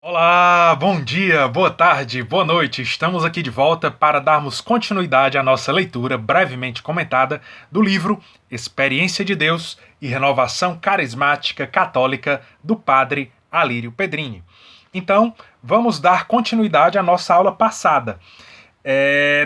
Olá, bom dia, boa tarde, boa noite. Estamos aqui de volta para darmos continuidade à nossa leitura brevemente comentada do livro Experiência de Deus e Renovação Carismática Católica do Padre Alírio Pedrini. Então, vamos dar continuidade à nossa aula passada.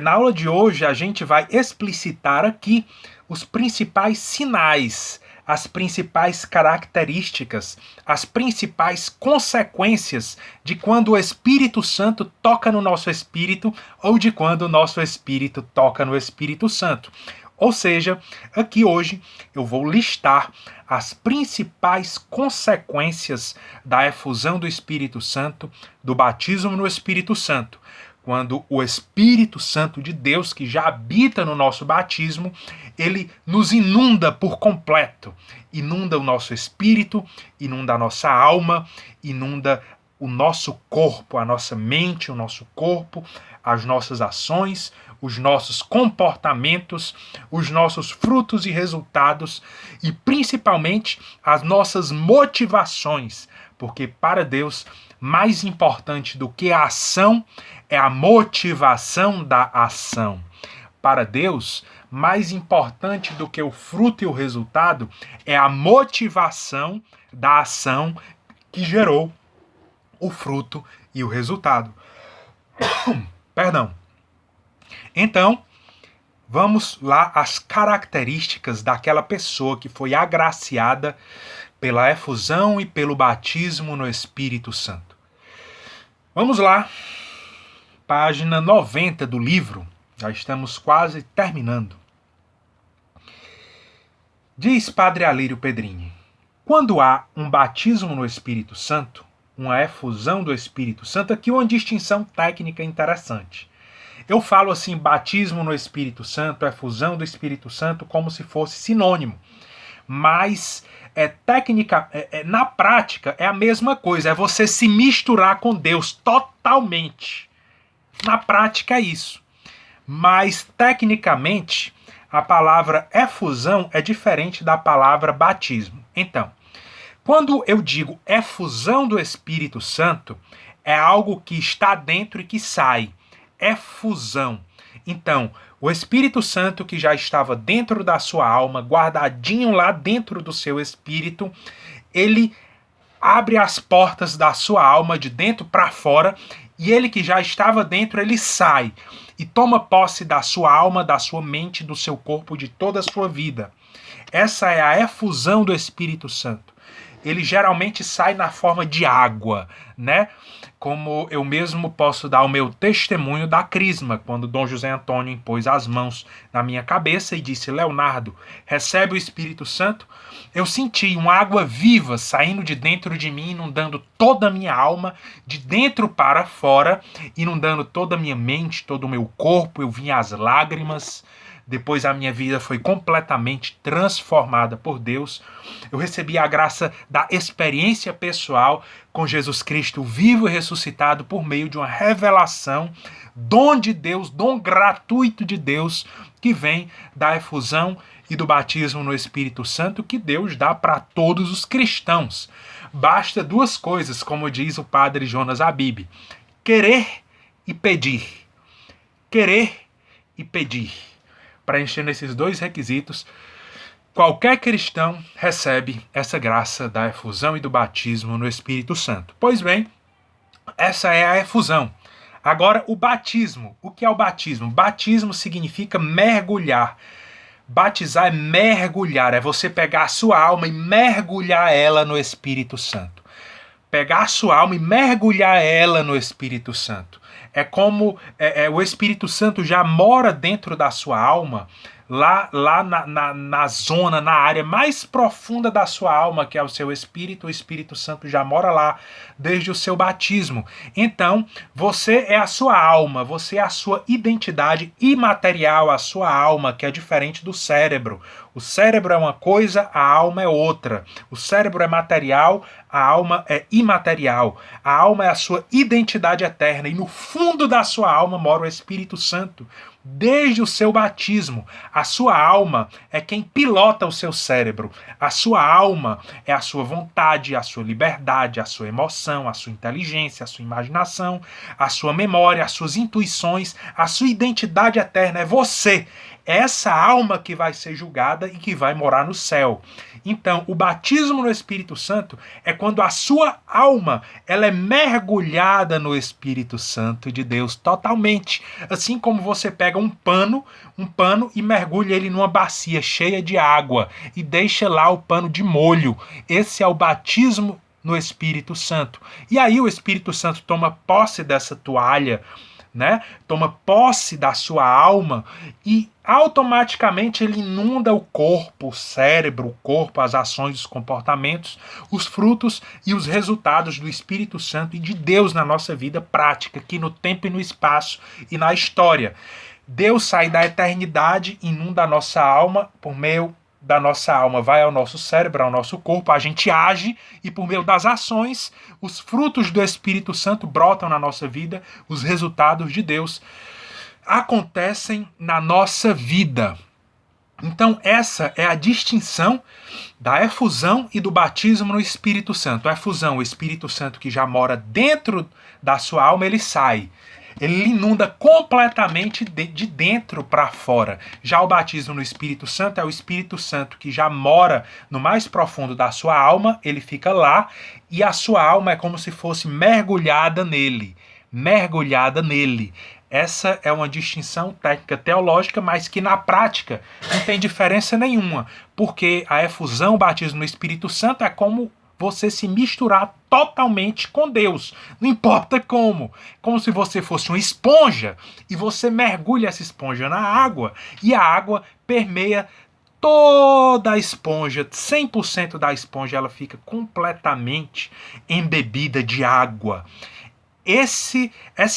Na aula de hoje, a gente vai explicitar aqui os principais sinais, as principais características, as principais consequências de quando o Espírito Santo toca no nosso espírito ou de quando o nosso espírito toca no Espírito Santo. Ou seja, aqui hoje eu vou listar as principais consequências da efusão do Espírito Santo, do batismo no Espírito Santo. Quando o Espírito Santo de Deus, que já habita no nosso batismo, ele nos inunda por completo. Inunda o nosso espírito, inunda a nossa alma, inunda o nosso corpo, a nossa mente, o nosso corpo, as nossas ações, os nossos comportamentos, os nossos frutos e resultados e principalmente as nossas motivações, porque para Deus, mais importante do que a ação é a motivação da ação. Para Deus, mais importante do que o fruto e o resultado é a motivação da ação que gerou o fruto e o resultado. Perdão. Então, vamos lá às características daquela pessoa que foi agraciada pela efusão e pelo batismo no Espírito Santo. Vamos lá, página 90 do livro, já estamos quase terminando. Diz Padre Alírio Pedrini: quando há um batismo no Espírito Santo, uma efusão do Espírito Santo, aqui uma distinção técnica interessante. Eu falo assim, batismo no Espírito Santo, efusão do Espírito Santo, como se fosse sinônimo. Mas na prática é a mesma coisa, é você se misturar com Deus totalmente. Na prática é isso. Mas tecnicamente a palavra efusão é diferente da palavra batismo. Então, quando eu digo efusão do Espírito Santo, é algo que está dentro e que sai. Efusão. Então, o Espírito Santo que já estava dentro da sua alma, guardadinho lá dentro do seu espírito, ele abre as portas da sua alma de dentro para fora e ele que já estava dentro, ele sai e toma posse da sua alma, da sua mente, do seu corpo, de toda a sua vida. Essa é a efusão do Espírito Santo. Ele geralmente sai na forma de água, né? Como eu mesmo posso dar o meu testemunho da crisma, quando Dom José Antônio impôs as mãos na minha cabeça e disse: Leonardo, recebe o Espírito Santo. Eu senti uma água viva saindo de dentro de mim, inundando toda a minha alma, de dentro para fora, inundando toda a minha mente, todo o meu corpo. Eu vi as lágrimas. Depois a minha vida foi completamente transformada por Deus. Eu recebi a graça da experiência pessoal com Jesus Cristo vivo e ressuscitado por meio de uma revelação, dom de Deus, dom gratuito de Deus, que vem da efusão e do batismo no Espírito Santo que Deus dá para todos os cristãos. Basta duas coisas, como diz o padre Jonas Abib: querer e pedir. Querer e pedir. Preenchendo esses dois requisitos, qualquer cristão recebe essa graça da efusão e do batismo no Espírito Santo. Pois bem, essa é a efusão. Agora, o batismo. O que é o batismo? Batismo significa mergulhar. Batizar é mergulhar, é você pegar a sua alma e mergulhar ela no Espírito Santo. Pegar a sua alma e mergulhar ela no Espírito Santo. É como o Espírito Santo já mora dentro da sua alma, lá na zona, na área mais profunda da sua alma, que é o seu espírito. O Espírito Santo já mora lá desde o seu batismo. Então, você é a sua alma, você é a sua identidade imaterial, a sua alma, que é diferente do cérebro. O cérebro é uma coisa, a alma é outra. O cérebro é material, a alma é imaterial. A alma é a sua identidade eterna e no fundo da sua alma mora o Espírito Santo. desde o seu batismo. A sua alma é quem pilota o seu cérebro. A sua alma é a sua vontade, a sua liberdade, a sua emoção, a sua inteligência, a sua imaginação, a sua memória, as suas intuições, a sua identidade eterna. É você. É essa alma que vai ser julgada e que vai morar no céu. Então, o batismo no Espírito Santo é quando a sua alma ela é mergulhada no Espírito Santo de Deus totalmente. Assim como você pega um pano e mergulha ele numa bacia cheia de água e deixa lá o pano de molho. Esse é o batismo no Espírito Santo. E aí o Espírito Santo toma posse dessa toalha, né? Toma posse da sua alma e automaticamente ele inunda o corpo, o cérebro, o corpo, as ações, os comportamentos, os frutos e os resultados do Espírito Santo e de Deus na nossa vida prática, aqui no tempo e no espaço e na história. Deus sai da eternidade, inunda a nossa alma por meio da nossa alma, vai ao nosso cérebro, ao nosso corpo, a gente age e por meio das ações, os frutos do Espírito Santo brotam na nossa vida, os resultados de Deus acontecem na nossa vida. Então essa é a distinção da efusão e do batismo no Espírito Santo. A efusão, o Espírito Santo que já mora dentro da sua alma, ele sai. Ele inunda completamente de dentro para fora. Já o batismo no Espírito Santo é o Espírito Santo que já mora no mais profundo da sua alma, ele fica lá e a sua alma é como se fosse mergulhada nele. Mergulhada nele. Essa é uma distinção técnica teológica, mas que na prática não tem diferença nenhuma, porque a efusão, o batismo no Espírito Santo é como você se misturar totalmente com Deus, não importa como se você fosse uma esponja e você mergulha essa esponja na água e a água permeia toda a esponja, 100% da esponja ela fica completamente embebida de água. Essa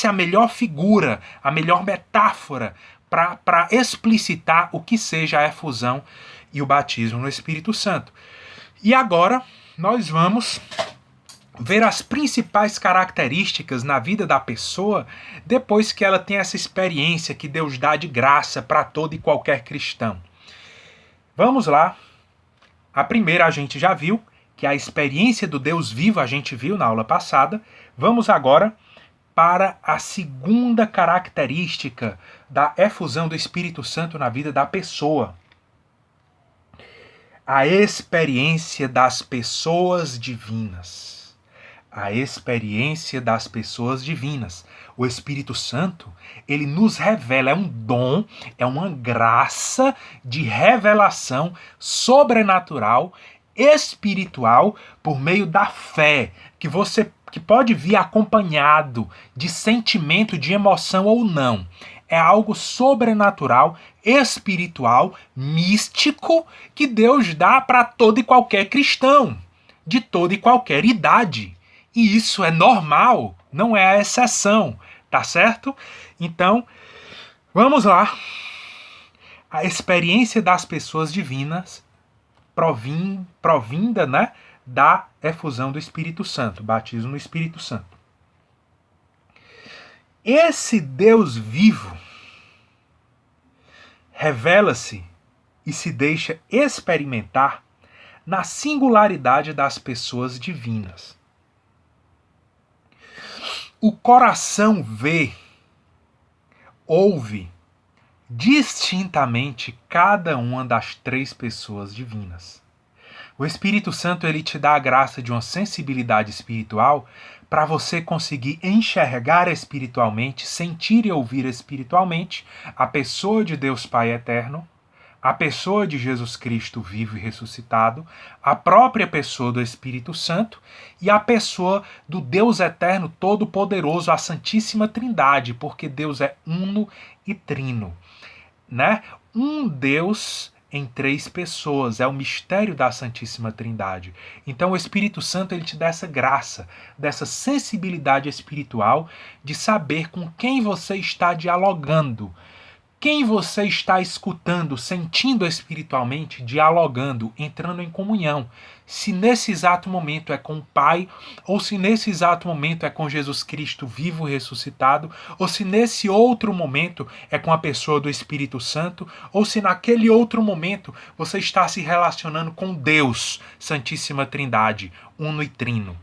é a melhor figura, a melhor metáfora para explicitar o que seja a efusão e o batismo no Espírito Santo. E agora nós vamos ver as principais características na vida da pessoa depois que ela tem essa experiência que Deus dá de graça para todo e qualquer cristão. Vamos lá. A primeira a gente já viu, que é a experiência do Deus vivo, a gente viu na aula passada. Vamos agora para a segunda característica da efusão do Espírito Santo na vida da pessoa. A experiência das pessoas divinas. A experiência das pessoas divinas. O Espírito Santo, ele nos revela, é um dom, é uma graça de revelação sobrenatural, espiritual, por meio da fé, que pode vir acompanhado de sentimento, de emoção ou não. É algo sobrenatural, espiritual, místico, que Deus dá para todo e qualquer cristão, de toda e qualquer idade. E isso é normal, não é a exceção, tá certo? Então, vamos lá. A experiência das pessoas divinas provinda, né, da efusão do Espírito Santo, batismo no Espírito Santo. Esse Deus vivo revela-se e se deixa experimentar na singularidade das pessoas divinas. O coração vê, ouve distintamente cada uma das três pessoas divinas. O Espírito Santo ele te dá a graça de uma sensibilidade espiritual para você conseguir enxergar espiritualmente, sentir e ouvir espiritualmente a pessoa de Deus Pai Eterno, a pessoa de Jesus Cristo vivo e ressuscitado, a própria pessoa do Espírito Santo e a pessoa do Deus Eterno Todo-Poderoso, a Santíssima Trindade, porque Deus é uno e trino, né? Um Deus em três pessoas, é o mistério da Santíssima Trindade. Então o Espírito Santo ele te dá essa graça, dessa sensibilidade espiritual de saber com quem você está dialogando. Quem você está escutando, sentindo espiritualmente, dialogando, entrando em comunhão. Se nesse exato momento é com o Pai, ou se nesse exato momento é com Jesus Cristo vivo e ressuscitado, ou se nesse outro momento é com a pessoa do Espírito Santo, ou se naquele outro momento você está se relacionando com Deus, Santíssima Trindade, uno e trino,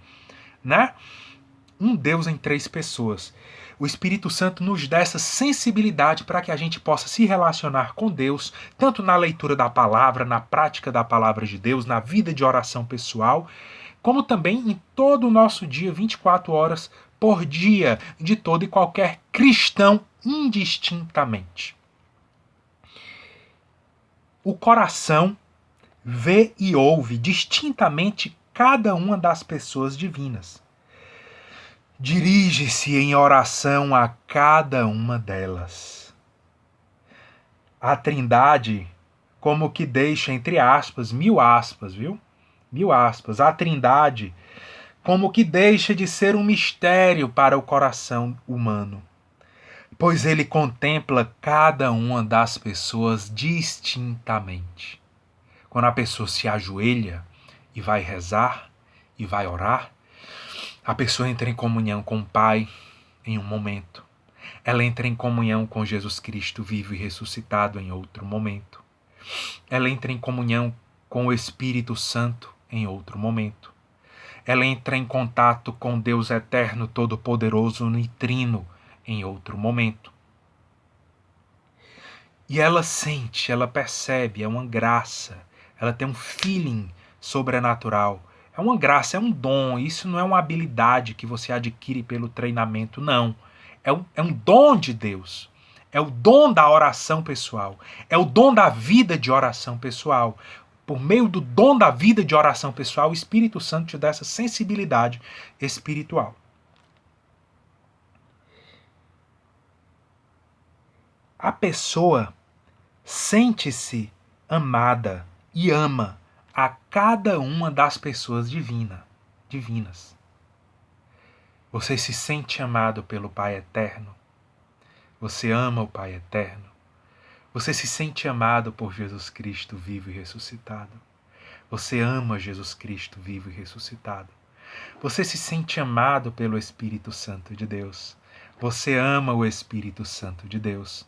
né? Um Deus em três pessoas. O Espírito Santo nos dá essa sensibilidade para que a gente possa se relacionar com Deus, tanto na leitura da palavra, na prática da palavra de Deus, na vida de oração pessoal, como também em todo o nosso dia, 24 horas por dia, de todo e qualquer cristão, indistintamente. O coração vê e ouve distintamente cada uma das pessoas divinas. Dirige-se em oração a cada uma delas. A Trindade, como que deixa entre aspas, 1000 aspas, viu? 1000 aspas. A Trindade, como que deixa de ser um mistério para o coração humano, pois ele contempla cada uma das pessoas distintamente. Quando a pessoa se ajoelha e vai rezar e vai orar, a pessoa entra em comunhão com o Pai em um momento. Ela entra em comunhão com Jesus Cristo vivo e ressuscitado em outro momento. Ela entra em comunhão com o Espírito Santo em outro momento. Ela entra em contato com Deus eterno, todo-poderoso, unitrino em outro momento. E ela sente, ela percebe, é uma graça. Ela tem um feeling sobrenatural. É uma graça, é um dom. Isso não é uma habilidade que você adquire pelo treinamento, não. É um dom de Deus. É o dom da oração pessoal. É o dom da vida de oração pessoal. Por meio do dom da vida de oração pessoal, o Espírito Santo te dá essa sensibilidade espiritual. A pessoa sente-se amada e ama a cada uma das pessoas divinas. Você se sente amado pelo Pai Eterno. Você ama o Pai Eterno. Você se sente amado por Jesus Cristo vivo e ressuscitado. Você ama Jesus Cristo vivo e ressuscitado. Você se sente amado pelo Espírito Santo de Deus. Você ama o Espírito Santo de Deus.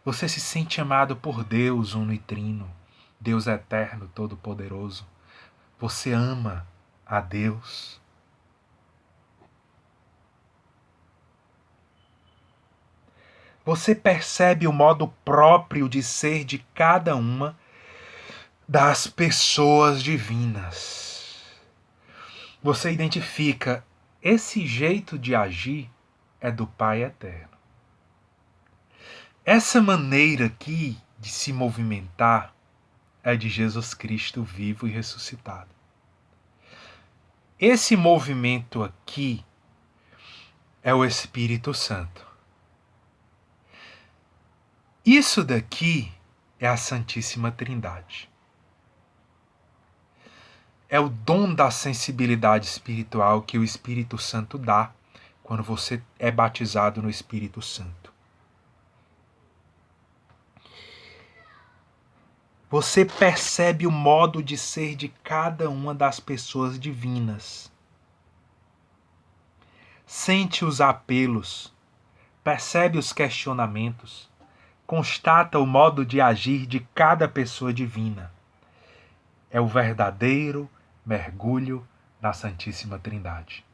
Você se sente amado por Deus uno e trino, Deus eterno, todo-poderoso. Você ama a Deus. Você percebe o modo próprio de ser de cada uma das pessoas divinas. Você identifica, esse jeito de agir é do Pai Eterno. Essa maneira aqui de se movimentar é de Jesus Cristo vivo e ressuscitado. Esse movimento aqui é o Espírito Santo. Isso daqui é a Santíssima Trindade. É o dom da sensibilidade espiritual que o Espírito Santo dá quando você é batizado no Espírito Santo. Você percebe o modo de ser de cada uma das pessoas divinas. Sente os apelos, percebe os questionamentos, constata o modo de agir de cada pessoa divina. É o verdadeiro mergulho na Santíssima Trindade.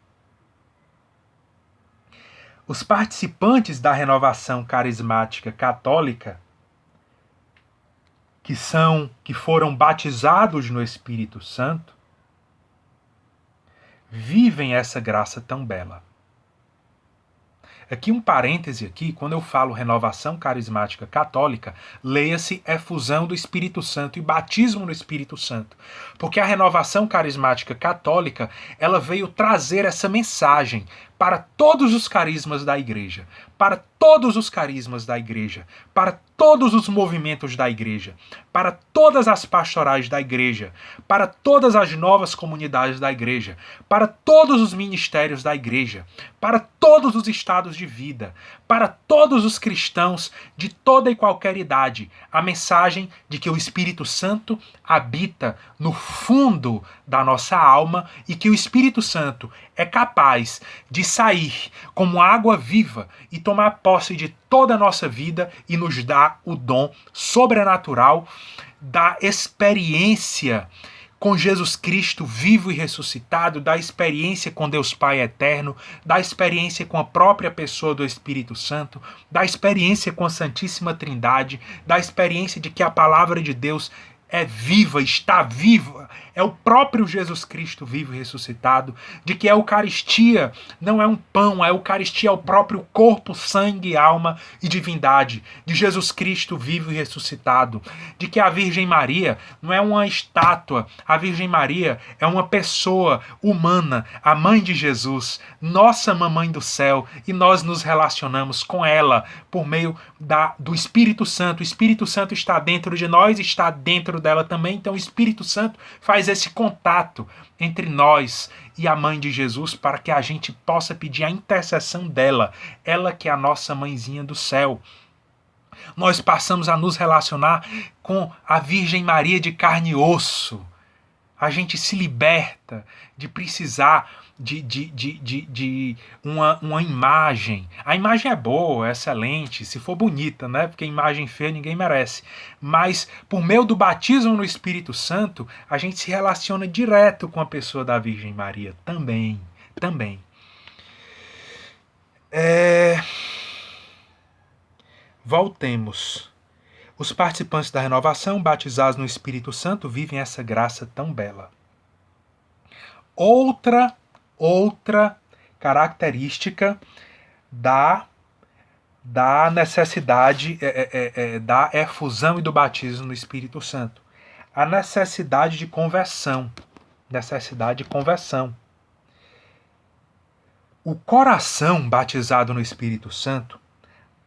Os participantes da renovação carismática católica, que foram batizados no Espírito Santo, vivem essa graça tão bela. Aqui um parêntese aqui, quando eu falo renovação carismática católica, leia-se efusão do Espírito Santo e batismo no Espírito Santo. Porque a renovação carismática católica, ela veio trazer essa mensagem para todos os carismas da igreja, para todos os carismas da igreja, para todos os movimentos da igreja, para todas as pastorais da igreja, para todas as novas comunidades da igreja, para todos os ministérios da igreja, para todos os estados de vida, para todos os cristãos de toda e qualquer idade, a mensagem de que o Espírito Santo habita no fundo da nossa alma e que o Espírito Santo é capaz de sair como água viva e tomar posse de toda a nossa vida e nos dar o dom sobrenatural da experiência com Jesus Cristo vivo e ressuscitado, da experiência com Deus Pai eterno, da experiência com a própria pessoa do Espírito Santo, da experiência com a Santíssima Trindade, da experiência de que a palavra de Deus é viva, está viva, é o próprio Jesus Cristo vivo e ressuscitado, de que a Eucaristia não é um pão, a Eucaristia é o próprio corpo, sangue, alma e divindade de Jesus Cristo vivo e ressuscitado, de que a Virgem Maria não é uma estátua, a Virgem Maria é uma pessoa humana, a mãe de Jesus, nossa mamãe do céu, e nós nos relacionamos com ela por meio do Espírito Santo. O Espírito Santo está dentro de nós, está dentro dela também, então o Espírito Santo faz esse contato entre nós e a mãe de Jesus para que a gente possa pedir a intercessão dela, ela que é a nossa mãezinha do céu. Nós passamos a nos relacionar com a Virgem Maria de carne e osso. A gente se liberta de precisar de uma imagem. A imagem é boa, é excelente, se for bonita, né? Porque imagem feia ninguém merece. Mas por meio do batismo no Espírito Santo, a gente se relaciona direto com a pessoa da Virgem Maria também. Voltemos. Os participantes da renovação, batizados no Espírito Santo, vivem essa graça tão bela. Outra característica da necessidade da efusão e do batismo no Espírito Santo. A necessidade de conversão. O coração batizado no Espírito Santo,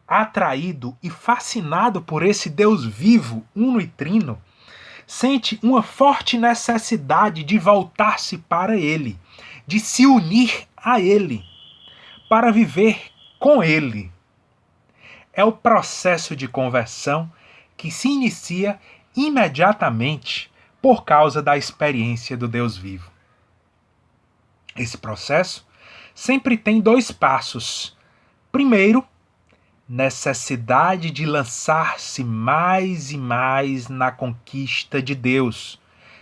atraído e fascinado por esse Deus vivo, uno e trino, sente uma forte necessidade de voltar-se para Ele, de se unir a Ele, para viver com Ele. É o processo de conversão que se inicia imediatamente por causa da experiência do Deus vivo. Esse processo sempre tem 2 passos. Primeiro, necessidade de lançar-se mais e mais na conquista de Deus.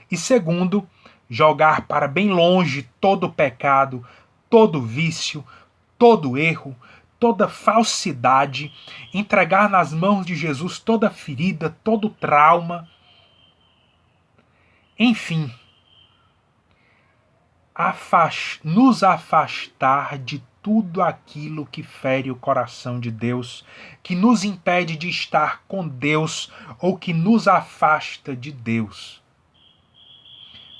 E segundo, jogar para bem longe todo o pecado, todo vício, todo erro, toda falsidade, entregar nas mãos de Jesus toda ferida, todo trauma. Enfim, nos afastar de tudo aquilo que fere o coração de Deus, que nos impede de estar com Deus ou que nos afasta de Deus.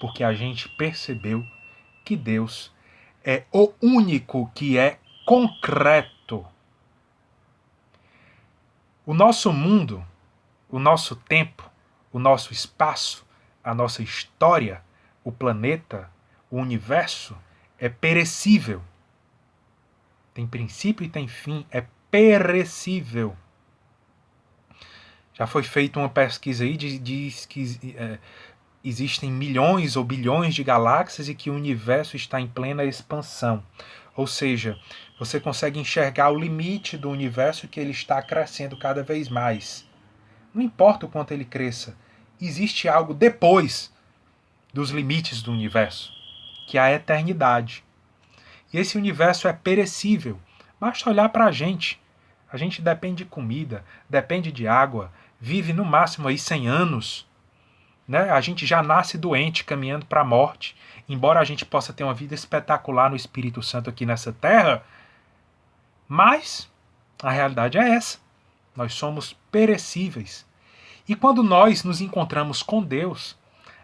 Porque a gente percebeu que Deus é o único que é concreto. O nosso mundo, o nosso tempo, o nosso espaço, a nossa história, o planeta, o universo é perecível. Tem princípio e tem fim, é perecível. Já foi feita uma pesquisa aí, diz que existem milhões ou bilhões de galáxias e que o universo está em plena expansão. Ou seja, você consegue enxergar o limite do universo, que ele está crescendo cada vez mais. Não importa o quanto ele cresça, existe algo depois dos limites do universo, que é a eternidade. E esse universo é perecível. Basta olhar para a gente. A gente depende de comida, depende de água, vive no máximo aí 100 anos. Né? A gente já nasce doente, caminhando para a morte. Embora a gente possa ter uma vida espetacular no Espírito Santo aqui nessa terra, mas a realidade é essa. Nós somos perecíveis. E quando nós nos encontramos com Deus,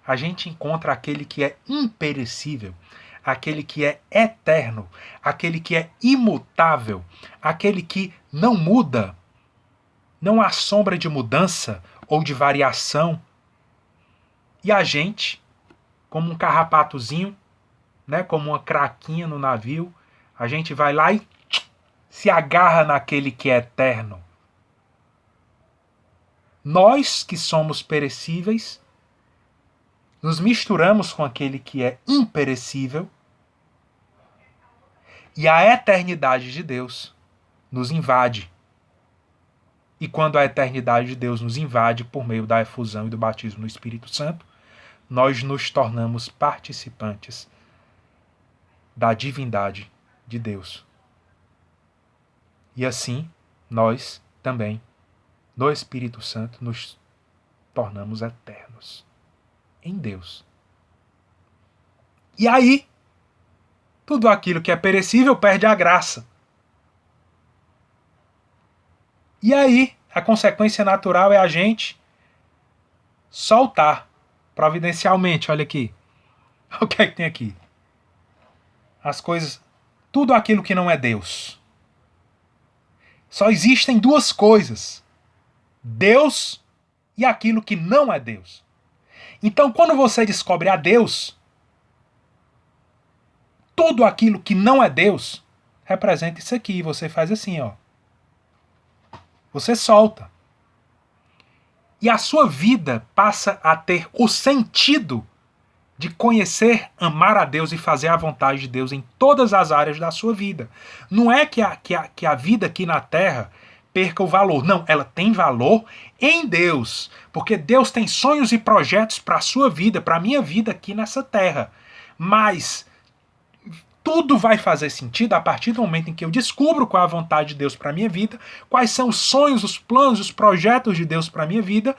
a gente encontra aquele que é imperecível, aquele que é eterno, aquele que é imutável, aquele que não muda, não há sombra de mudança ou de variação. E a gente, como um carrapatozinho, né, como uma craquinha no navio, A gente vai lá e se agarra naquele que é eterno. Nós que somos perecíveis, nos misturamos com aquele que é imperecível, e a eternidade de Deus nos invade. E quando a eternidade de Deus nos invade por meio da efusão e do batismo no Espírito Santo, nós nos tornamos participantes da divindade de Deus. E assim, nós também, no Espírito Santo, nos tornamos eternos em Deus. E aí, tudo aquilo que é perecível perde a graça. E aí, a consequência natural é a gente soltar providencialmente. Olha aqui. O que é que tem aqui? As coisas, tudo aquilo que não é Deus. Só existem duas coisas: Deus e aquilo que não é Deus. Então, quando você descobre a Deus, tudo aquilo que não é Deus representa isso aqui. Você faz assim, ó. Você solta. E a sua vida passa a ter o sentido de conhecer, amar a Deus e fazer a vontade de Deus em todas as áreas da sua vida. Não é que a vida aqui na Terra perca o valor. Não, ela tem valor em Deus. Porque Deus tem sonhos e projetos para a sua vida, para a minha vida aqui nessa Terra. Mas tudo vai fazer sentido a partir do momento em que eu descubro qual é a vontade de Deus para a minha vida, quais são os sonhos, os planos, os projetos de Deus para a minha vida,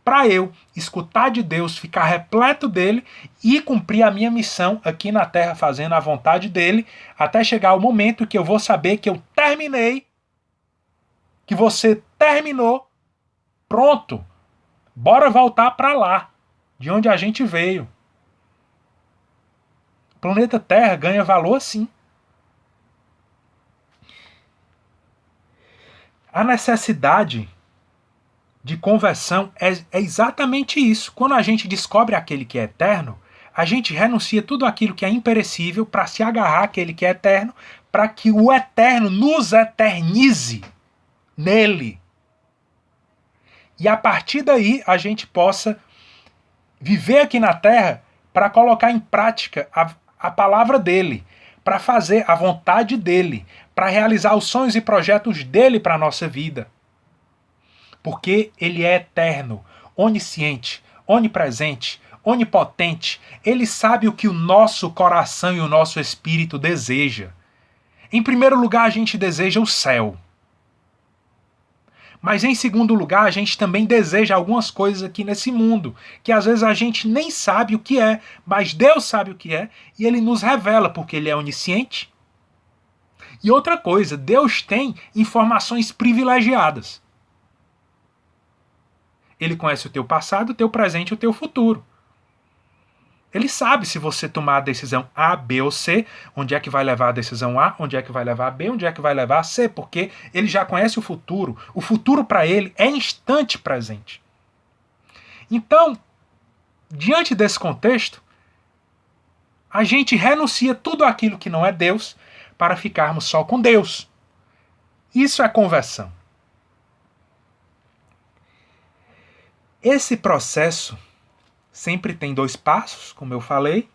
para eu escutar de Deus, ficar repleto dele e cumprir a minha missão aqui na Terra, fazendo a vontade dele, até chegar o momento que eu vou saber que eu terminei, que você terminou, pronto, bora voltar para lá, de onde a gente veio. O planeta Terra ganha valor assim. A necessidade de conversão é exatamente isso. Quando a gente descobre aquele que é eterno, a gente renuncia tudo aquilo que é imperecível para se agarrar àquele que é eterno, para que o eterno nos eternize nele. E a partir daí a gente possa viver aqui na Terra para colocar em prática a palavra dele, para fazer a vontade dele, para realizar os sonhos e projetos dele para a nossa vida. Porque ele é eterno, onisciente, onipresente, onipotente. Ele sabe o que o nosso coração e o nosso espírito deseja. Em primeiro lugar, a gente deseja o céu. Mas em segundo lugar, a gente também deseja algumas coisas aqui nesse mundo, que às vezes a gente nem sabe o que é, mas Deus sabe o que é, e ele nos revela, porque ele é onisciente. E outra coisa, Deus tem informações privilegiadas. Ele conhece o teu passado, o teu presente e o teu futuro. Ele sabe se você tomar a decisão A, B ou C, onde é que vai levar a decisão A, onde é que vai levar a B, onde é que vai levar a C, porque ele já conhece o futuro. O futuro para ele é instante presente. Então, diante desse contexto, a gente renuncia tudo aquilo que não é Deus para ficarmos só com Deus. Isso é conversão. Esse processo sempre tem dois passos, como eu falei.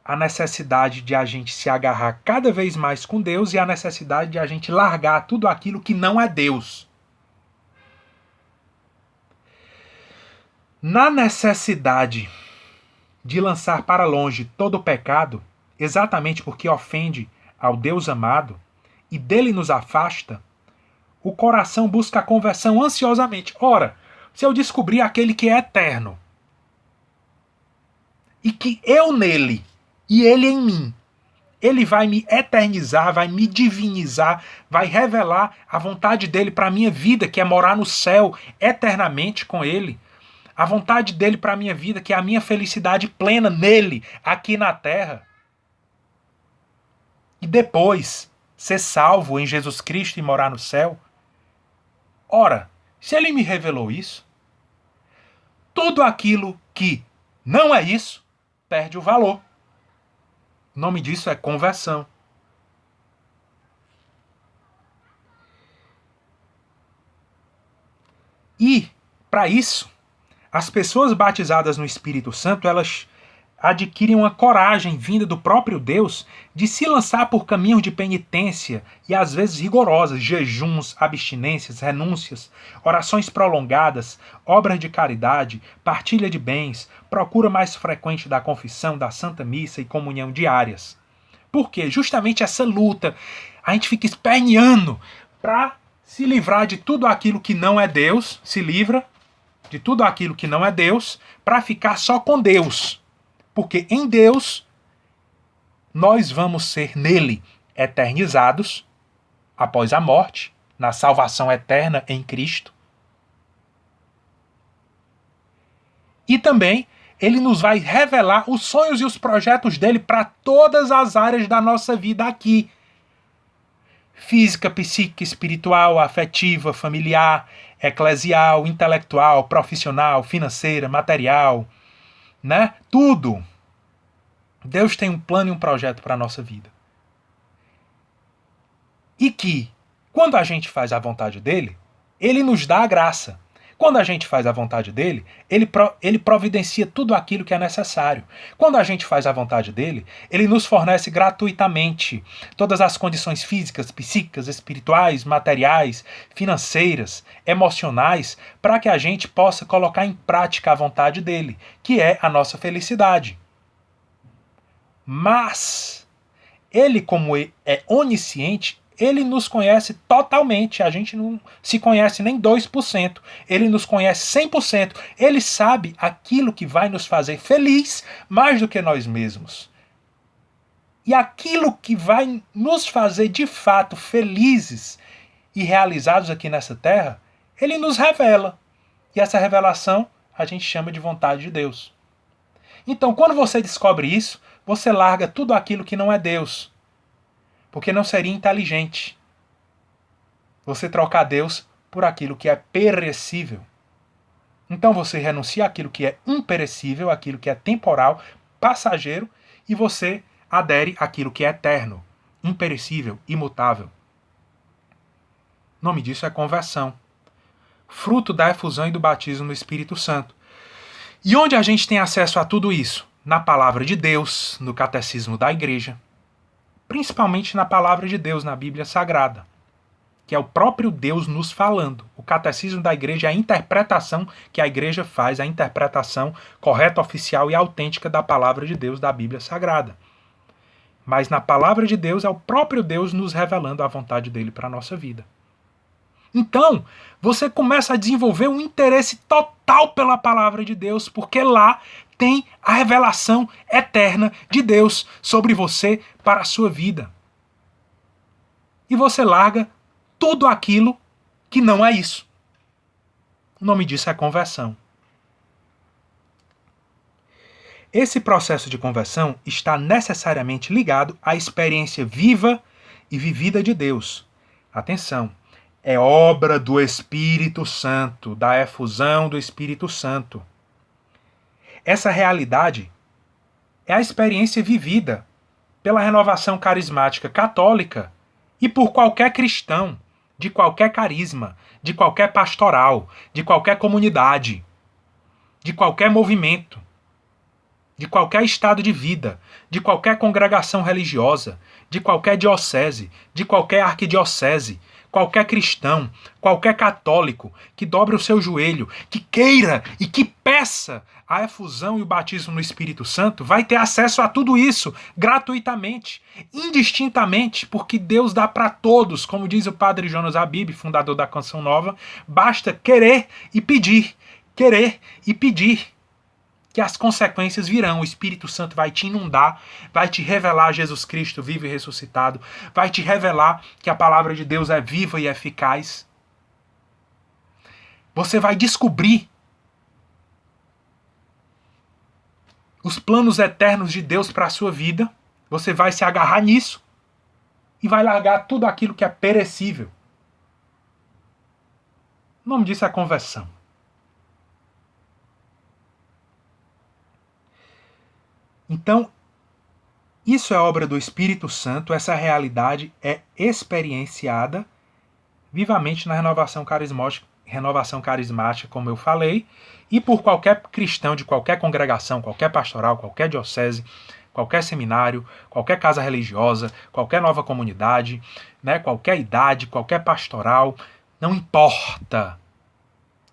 A necessidade de a gente se agarrar cada vez mais com Deus e a necessidade de a gente largar tudo aquilo que não é Deus. Na necessidade de lançar para longe todo o pecado, exatamente porque ofende ao Deus amado e dele nos afasta, o coração busca a conversão ansiosamente. Ora, se eu descobrir aquele que é eterno e que eu nele e ele em mim, ele vai me eternizar, vai me divinizar, vai revelar a vontade dele para a minha vida, que é morar no céu eternamente com ele. A vontade dele para a minha vida, que é a minha felicidade plena nele, aqui na terra. E depois, ser salvo em Jesus Cristo e morar no céu. Ora, se ele me revelou isso, tudo aquilo que não é isso, perde o valor. O nome disso é conversão. E, para isso, as pessoas batizadas no Espírito Santo, elas adquirem uma coragem vinda do próprio Deus de se lançar por caminhos de penitência e às vezes rigorosas, jejuns, abstinências, renúncias, orações prolongadas, obras de caridade, partilha de bens, procura mais frequente da confissão, da Santa Missa e comunhão diárias. Por quê? Justamente essa luta, a gente fica esperneando para se livrar de tudo aquilo que não é Deus, se livra de tudo aquilo que não é Deus, para ficar só com Deus. Porque em Deus, nós vamos ser nele eternizados após a morte, na salvação eterna em Cristo. E também ele nos vai revelar os sonhos e os projetos dele para todas as áreas da nossa vida aqui. Física, psíquica, espiritual, afetiva, familiar, eclesial, intelectual, profissional, financeira, material, né? Tudo. Deus tem um plano e um projeto para a nossa vida. E que, quando a gente faz a vontade dele, ele nos dá a graça. Quando a gente faz a vontade dele, ele providencia tudo aquilo que é necessário. Quando a gente faz a vontade dele, ele nos fornece gratuitamente todas as condições físicas, psíquicas, espirituais, materiais, financeiras, emocionais, para que a gente possa colocar em prática a vontade dele, que é a nossa felicidade. Mas ele, como é onisciente, ele nos conhece totalmente. A gente não se conhece nem 2%. Ele nos conhece 100%. Ele sabe aquilo que vai nos fazer feliz mais do que nós mesmos. E aquilo que vai nos fazer de fato felizes e realizados aqui nessa terra, ele nos revela. E essa revelação a gente chama de vontade de Deus. Então, quando você descobre isso, você larga tudo aquilo que não é Deus. Porque não seria inteligente você trocar Deus por aquilo que é perecível. Então você renuncia àquilo que é imperecível, àquilo que é temporal, passageiro, e você adere àquilo que é eterno, imperecível, imutável. O nome disso é conversão. Fruto da efusão e do batismo no Espírito Santo. E onde a gente tem acesso a tudo isso? Na palavra de Deus, no catecismo da igreja, principalmente na palavra de Deus, na Bíblia Sagrada, que é o próprio Deus nos falando. O catecismo da igreja é a interpretação que a igreja faz, a interpretação correta, oficial e autêntica da palavra de Deus, da Bíblia Sagrada. Mas na palavra de Deus é o próprio Deus nos revelando a vontade dele para a nossa vida. Então, você começa a desenvolver um interesse total pela palavra de Deus, porque lá tem a revelação eterna de Deus sobre você para a sua vida. E você larga tudo aquilo que não é isso. O nome disso é conversão. Esse processo de conversão está necessariamente ligado à experiência viva e vivida de Deus. Atenção! É obra do Espírito Santo, da efusão do Espírito Santo. Essa realidade é a experiência vivida pela renovação carismática católica e por qualquer cristão, de qualquer carisma, de qualquer pastoral, de qualquer comunidade, de qualquer movimento, de qualquer estado de vida, de qualquer congregação religiosa, de qualquer diocese, de qualquer arquidiocese, qualquer cristão, qualquer católico que dobre o seu joelho, que queira e que peça a efusão e o batismo no Espírito Santo, vai ter acesso a tudo isso gratuitamente, indistintamente, porque Deus dá para todos, como diz o padre Jonas Habib, fundador da Canção Nova, basta querer e pedir, querer e pedir, que as consequências virão. O Espírito Santo vai te inundar, vai te revelar Jesus Cristo vivo e ressuscitado, vai te revelar que a palavra de Deus é viva e eficaz. Você vai descobrir os planos eternos de Deus para a sua vida, você vai se agarrar nisso e vai largar tudo aquilo que é perecível. O nome disso é conversão. Então, Isso é obra do Espírito Santo, essa realidade é experienciada vivamente na renovação carismática, como eu falei, e por qualquer cristão de qualquer congregação, qualquer pastoral, qualquer diocese, qualquer seminário, qualquer casa religiosa, qualquer nova comunidade, né, qualquer idade, qualquer pastoral, não importa.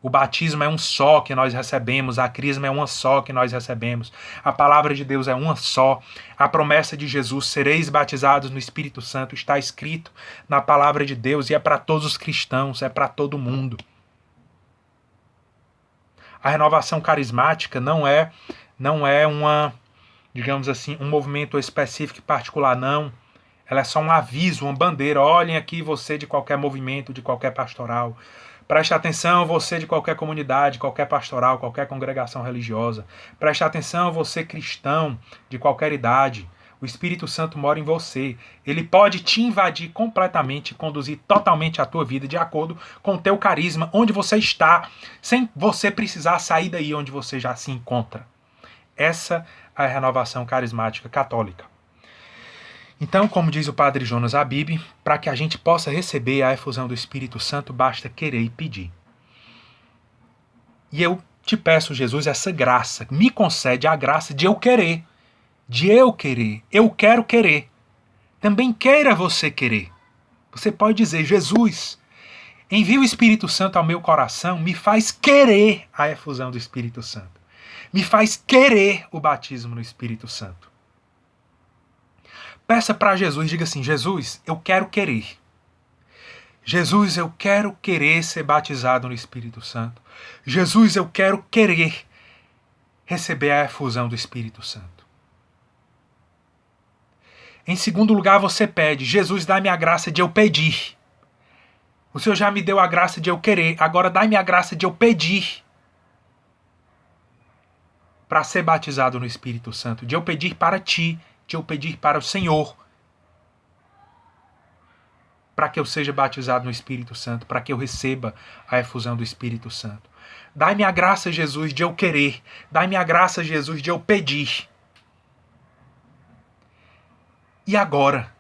O batismo é um só que nós recebemos, a crisma é uma só que nós recebemos, a palavra de Deus é uma só, a promessa de Jesus, sereis batizados no Espírito Santo, está escrito na palavra de Deus e é para todos os cristãos, é para todo mundo. A renovação carismática não é uma, digamos assim, um movimento específico e particular, não. Ela é só um aviso, uma bandeira. Olhem aqui você de qualquer movimento, de qualquer pastoral. Preste atenção você de qualquer comunidade, qualquer pastoral, qualquer congregação religiosa. Preste atenção você cristão de qualquer idade. O Espírito Santo mora em você. Ele pode te invadir completamente e conduzir totalmente a tua vida de acordo com o teu carisma, onde você está, sem você precisar sair daí onde você já se encontra. Essa é a renovação carismática católica. Então, como diz o padre Jonas Habib, para que a gente possa receber a efusão do Espírito Santo, basta querer e pedir. E eu te peço, Jesus, essa graça. Me concede a graça de eu querer. De eu querer. Eu quero querer. Também queira você querer. Você pode dizer, Jesus, envia o Espírito Santo ao meu coração, me faz querer a efusão do Espírito Santo. Me faz querer o batismo no Espírito Santo. Peça para Jesus, diga assim, Jesus, eu quero querer. Jesus, eu quero querer ser batizado no Espírito Santo. Jesus, eu quero querer receber a efusão do Espírito Santo. Em segundo lugar, você pede, Jesus, dá-me a graça de eu pedir. O Senhor já me deu a graça de eu querer, agora dá-me a graça de eu pedir para ser batizado no Espírito Santo, de eu pedir para ti, de eu pedir para o Senhor, para que eu seja batizado no Espírito Santo, para que eu receba a efusão do Espírito Santo. Dai-me a graça, Jesus, de eu querer. Dai-me a graça, Jesus, de eu pedir. E agora?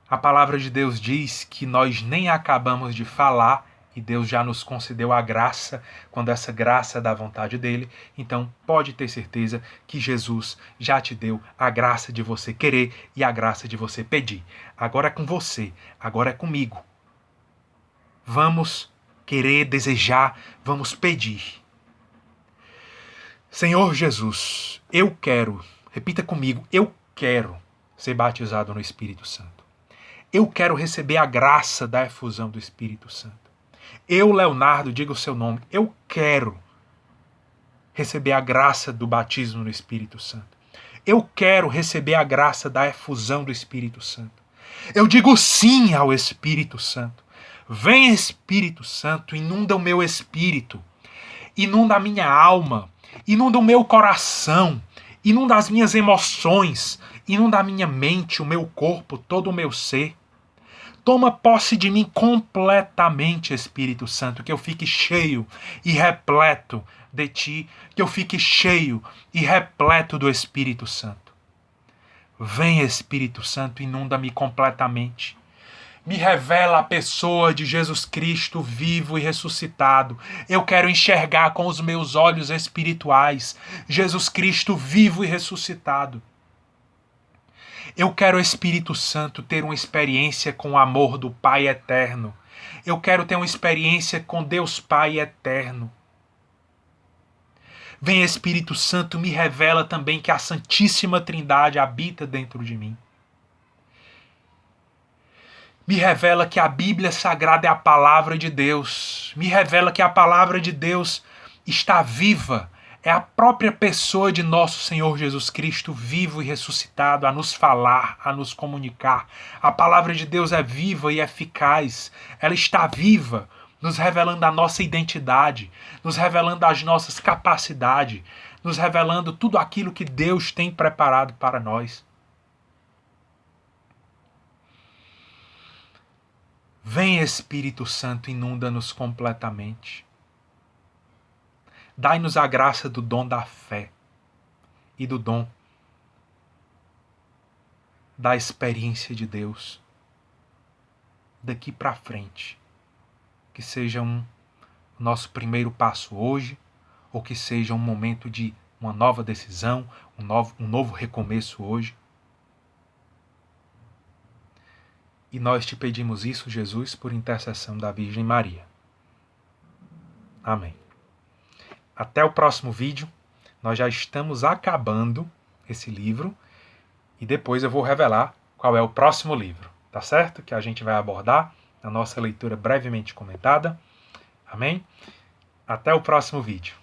A palavra de Deus diz que nós nem acabamos de falar e Deus já nos concedeu a graça, quando essa graça é da vontade dele. Então pode ter certeza que Jesus já te deu a graça de você querer e a graça de você pedir. Agora é com você, agora é comigo. Vamos querer, desejar, vamos pedir. Senhor Jesus, eu quero, repita comigo, eu quero ser batizado no Espírito Santo. Eu quero receber a graça da efusão do Espírito Santo. Eu, Leonardo, diga o seu nome, eu quero receber a graça do batismo no Espírito Santo. Eu quero receber a graça da efusão do Espírito Santo. Eu digo sim ao Espírito Santo. Vem, Espírito Santo, inunda o meu espírito, inunda a minha alma, inunda o meu coração, inunda as minhas emoções, inunda a minha mente, o meu corpo, todo o meu ser. Toma posse de mim completamente, Espírito Santo, que eu fique cheio e repleto de ti, que eu fique cheio e repleto do Espírito Santo. Vem, Espírito Santo, inunda-me completamente. Me revela a pessoa de Jesus Cristo vivo e ressuscitado. Eu quero enxergar com os meus olhos espirituais Jesus Cristo vivo e ressuscitado. Eu quero, Espírito Santo, ter uma experiência com o amor do Pai eterno. Eu quero ter uma experiência com Deus Pai eterno. Vem, Espírito Santo, me revela também que a Santíssima Trindade habita dentro de mim. Me revela que a Bíblia Sagrada é a palavra de Deus. Me revela que a palavra de Deus está viva. É a própria pessoa de nosso Senhor Jesus Cristo, vivo e ressuscitado, a nos falar, a nos comunicar. A palavra de Deus é viva e eficaz. Ela está viva, nos revelando a nossa identidade, nos revelando as nossas capacidades, nos revelando tudo aquilo que Deus tem preparado para nós. Vem, Espírito Santo, inunda-nos completamente. Dai-nos a graça do dom da fé e do dom da experiência de Deus daqui para frente. Que seja nosso primeiro passo hoje, ou que seja um momento de uma nova decisão, um novo recomeço hoje. E nós te pedimos isso, Jesus, por intercessão da Virgem Maria. Amém. Até o próximo vídeo. Nós já estamos acabando esse livro e depois eu vou revelar qual é o próximo livro, tá certo? Que a gente vai abordar na nossa leitura brevemente comentada. Amém? Até o próximo vídeo.